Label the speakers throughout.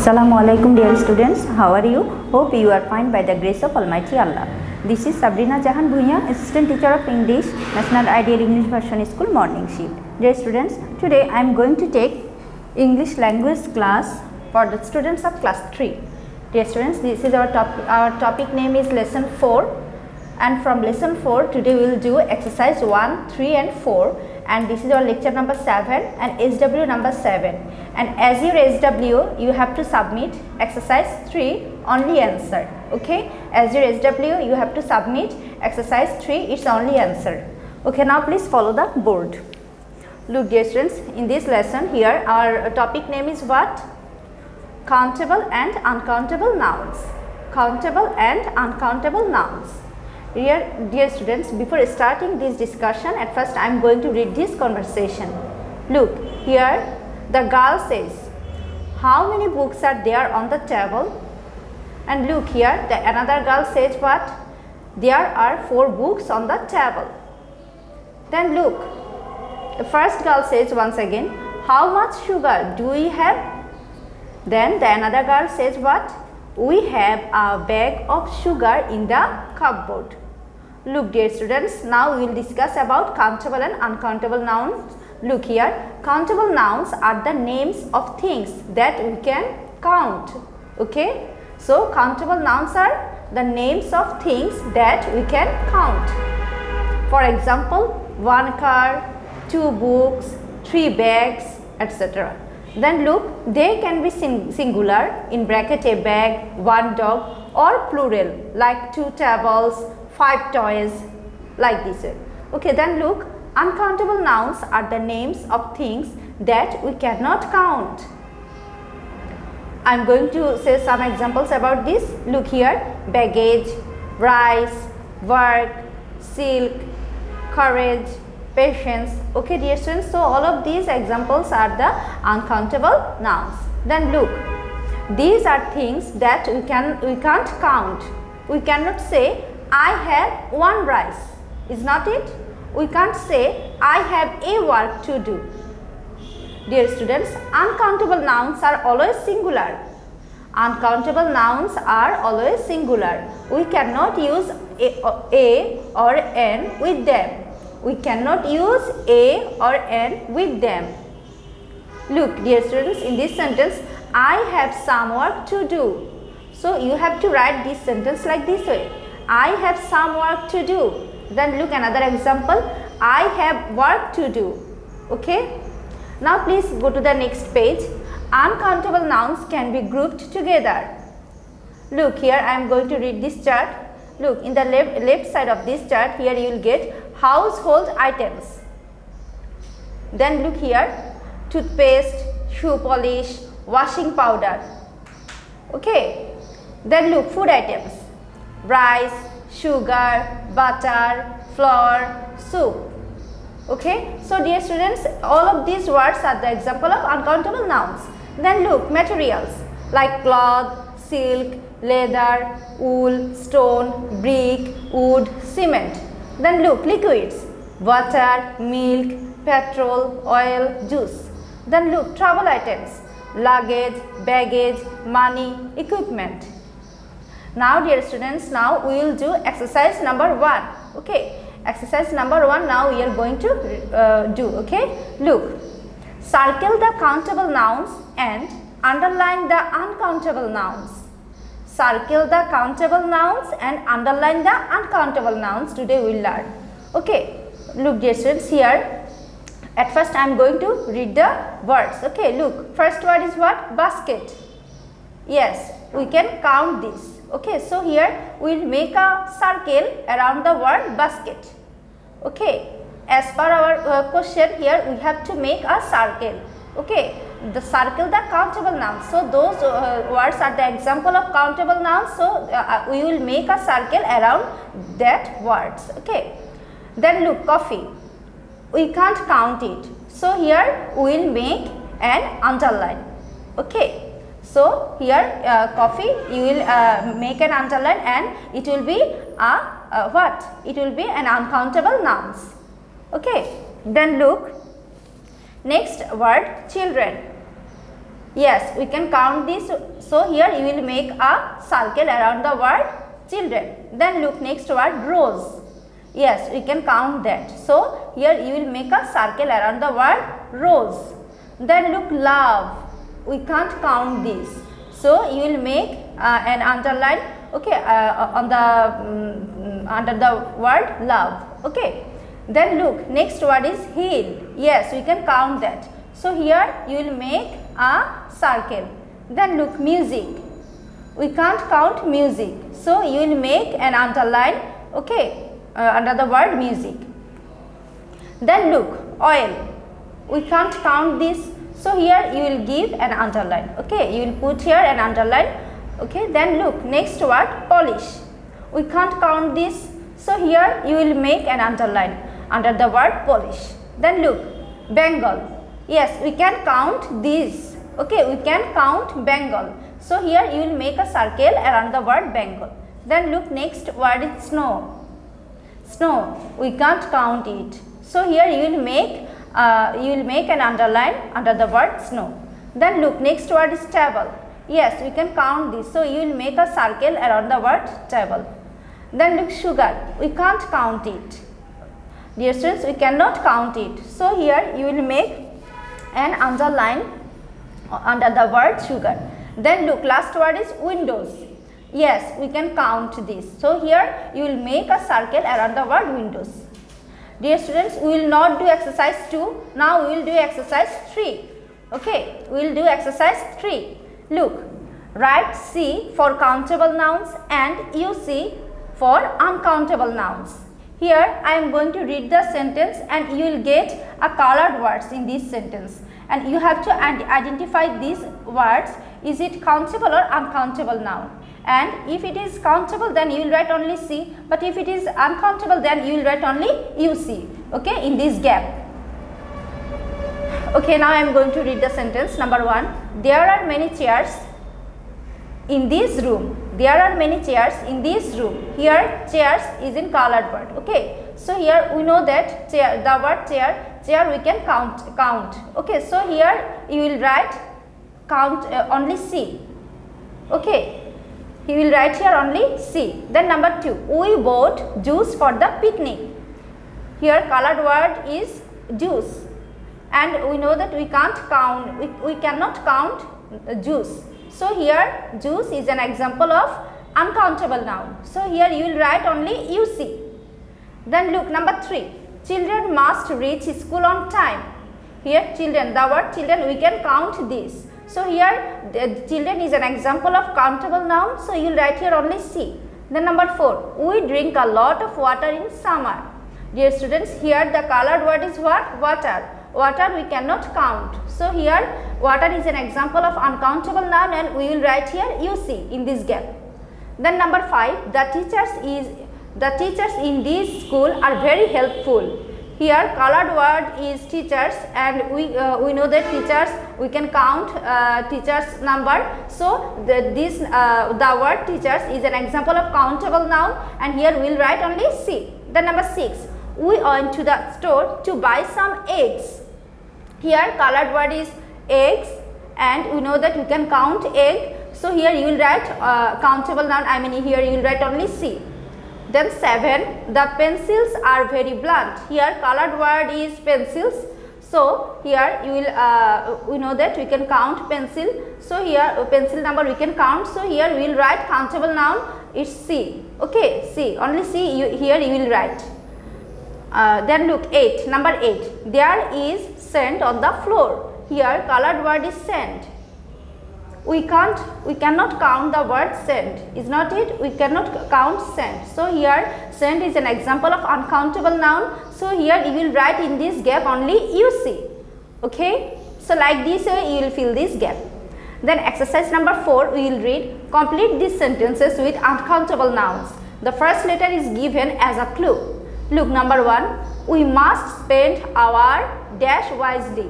Speaker 1: Assalamu alaikum dear students, how are you? Hope you are fine by the grace of Almighty Allah. This is Sabrina Jahan Bhuiyan, Assistant Teacher of English, National Ideal English Version School Morning Shift. Dear students, today I am going to take English language class for the students of class 3. Dear students, this is our topic name is lesson 4, and from lesson 4 today we will do exercise 1, 3 and 4, and this is our lecture number 7 and SW number 7. And as your SW, you have to submit exercise 3 only answer. Okay, as your SW, you have to submit exercise 3 its only answer. Okay, now please follow the board. Look dear students, in this lesson here our topic name is what? Countable and uncountable nouns. Countable and uncountable nouns. Dear students, before starting this discussion, at first I am going to read this conversation. Look, here the girl says, how many books are there on the table? And look here, the another girl says what? There are 4 books on the table. Then look, the first girl says once again, how much sugar do we have? Then the another girl says what? We have a bag of sugar in the cupboard. Look dear students, now we will discuss about countable and uncountable nouns. Look here, countable nouns are the names of things that we can count. Okay, so countable nouns are the names of things that we can count. For example, 1 car, 2 books, 3 bags, etc. Then look, they can be singular, in bracket a bag, 1 dog, or plural like 2 tables, 5 toys, like this. Okay, then look, uncountable nouns are the names of things that we cannot count. I am going to say some examples about this. Look here, baggage, rice, work, silk, courage, patience. Okay dear students, so all of these examples are the uncountable nouns. Then look, these are things that we can't count. We cannot say I have 1 rice, is not it? We can't say I have a work to do. Dear students, uncountable nouns are always singular. Uncountable nouns are always singular. We cannot use a or an with them. We cannot use a or an with them. Look dear students, in this sentence, I have some work to do. So you have to write this sentence like this way. I have some work to do. Then look another example, I have work to do. Okay. Now please go to the next page. Uncountable nouns can be grouped together. Look here, I am going to read this chart. Look, in the left side of this chart, here you will get household items. Then look here, toothpaste, shoe polish, washing powder. Okay. Then look, food items, rice, sugar, butter, flour, soup. Okay. So dear students, all of these words are the example of uncountable nouns. Then look, materials like cloth, silk, leather, wool, stone, brick, wood, cement. Then look, liquids, water, milk, petrol, oil, juice. Then look, travel items, luggage, baggage, money, equipment. Now dear students, now we will do exercise number 1. Okay, exercise number 1 now we are going to do. Okay, look, circle the countable nouns and underline the uncountable nouns. Circle the countable nouns and underline the uncountable nouns. Today we will learn. Okay, look dear students, here at first I am going to read the words. Okay, look, first word is what? Basket. Yes, we can count this. Okay, so here we will make a circle around the word basket. Okay, as per our question here we have to make a circle. Okay, the circle the countable nouns. So those words are the example of countable nouns. So we will make a circle around that words. Okay, then look, coffee. We can't count it. So here we will make an underline. Okay. So here coffee you will make an underline and it will be a what? It will be an uncountable nouns. Okay. Then look, next word, children. Yes, we can count this. So here you will make a circle around the word children. Then look, next word rose. Yes, we can count that. So here you will make a circle around the word rose. Then look, love. We can't count this. So you will make an underline, okay, on the under the word love. Okay. Then look, next word is heal. Yes, we can count that. So here you will make a circle. Then look, music. We can't count music. So you will make an underline, okay, under the word music. Then look, oil. We can't count this. So here you will give an underline. Okay, you will put here an underline. Okay, then look, next word, polish. We can't count this. So here you will make an underline under the word polish. Then look, Bengal. Yes, we can count this. Okay, we can count Bengal. So here you will make a circle around the word Bengal. Then look, next word is snow. Snow, we can't count it. So here you will make an underline under the word snow. Then look, next word is table. Yes, we can count this. So you will make a circle around the word table. Then look, sugar. We can't count it. Dear students, we cannot count it. So here you will make an underline under the word sugar. Then look, last word is windows. Yes, we can count this. So here you will make a circle around the word windows. Dear students, we will not do exercise 2. Now we will do exercise 3. Okay, we will do exercise 3. Look, write C for countable nouns and UC for uncountable nouns. Here I am going to read the sentence and you will get a colored words in this sentence. And you have to identify these words. Is it countable or uncountable noun? And if it is countable, then you will write only C. But if it is uncountable, then you will write only UC. Okay, in this gap. Okay, now I am going to read the sentence. Number 1. There are many chairs in this room. There are many chairs in this room. Here chairs is in colored word. Okay, so here we know that chair, the word chair we can count. Okay, so here you will write count only C. Okay, he will write here only C. Then number 2, we bought juice for the picnic. Here colored word is juice, and we know that we can't count, we cannot count juice. So here juice is an example of uncountable noun. So here you will write only UC. Then look, number 3, children must reach school on time. Here children, the word children we can count this. So here the children is an example of countable noun. So you will write here only C. Then number 4, we drink a lot of water in summer. Dear students, here the colored word is what? Water. Water we cannot count. So here water is an example of uncountable noun and we will write here UC in this gap. Then number 5, the teachers in this school are very helpful. Here colored word is teachers, and we know that teachers we can count teachers number. So the word teachers is an example of countable noun, and here we will write only C. Then number 6, we went to the store to buy some eggs. Here colored word is eggs, and we know that we can count egg. So here you will write countable noun, I mean here you will write only C. Then 7, the pencils are very blunt. Here colored word is pencils. So here you will we know that we can count pencil. So here pencil number we can count. So here we will write countable noun, it's C. Okay, C, only C here you will write. Then look, number 8, there is sand on the floor. Here colored word is sand. We cannot count the word sand, is not it? We cannot count sand. So here sand is an example of uncountable noun. So here you will write in this gap only UC. Okay, so like this way you will fill this gap. Then exercise number 4, we will read, complete these sentences with uncountable nouns. The first letter is given as a clue. Look, number 1, we must spend our dash wisely.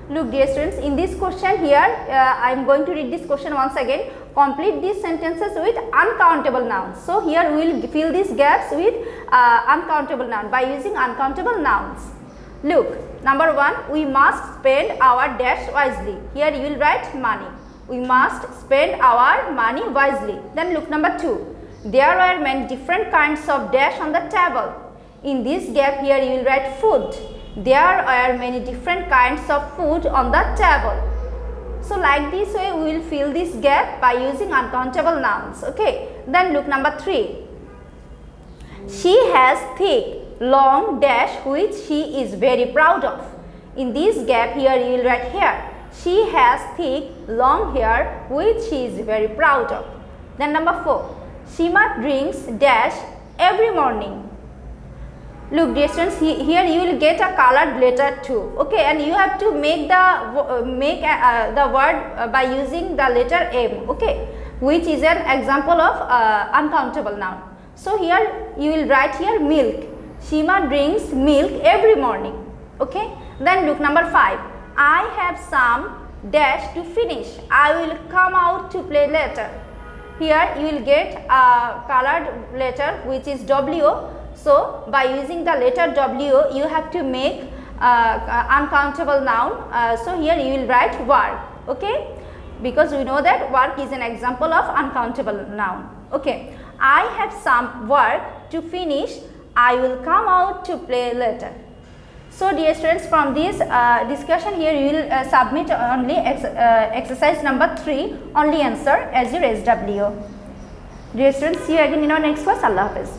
Speaker 1: Look dear students, in this question here I am going to read this question once again. Complete these sentences with uncountable nouns. So here we will fill these gaps with uncountable noun by using uncountable nouns. Look, Number 1, we must spend our dash wisely. Here you will write money. We must spend our money wisely. Then look number 2. There were many different kinds of dash on the table. In this gap here you will write food. There are many different kinds of food on the table. So like this way we will fill this gap by using uncountable nouns. Okay. Then look number 3. She has thick, long dash which she is very proud of. In this gap here you will write here. She has thick, long hair which she is very proud of. Then number 4. Shima drinks dash every morning. Look dear students, here you will get a colored letter too. Okay, and you have to make the word by using the letter M. Okay, which is an example of uncountable noun. So here you will write here milk. Shima drinks milk every morning. Okay. Then look number 5. I have some dash to finish. I will come out to play later. Here you will get a colored letter which is W. So by using the letter W you have to make uncountable noun. So here you will write work. Okay. Because we know that work is an example of uncountable noun. Okay. I have some work to finish. I will come out to play later. So dear students, from this discussion here you will submit only exercise number 3, only answer as your SW. Dear students, see you again in our next class. Allah Hafiz.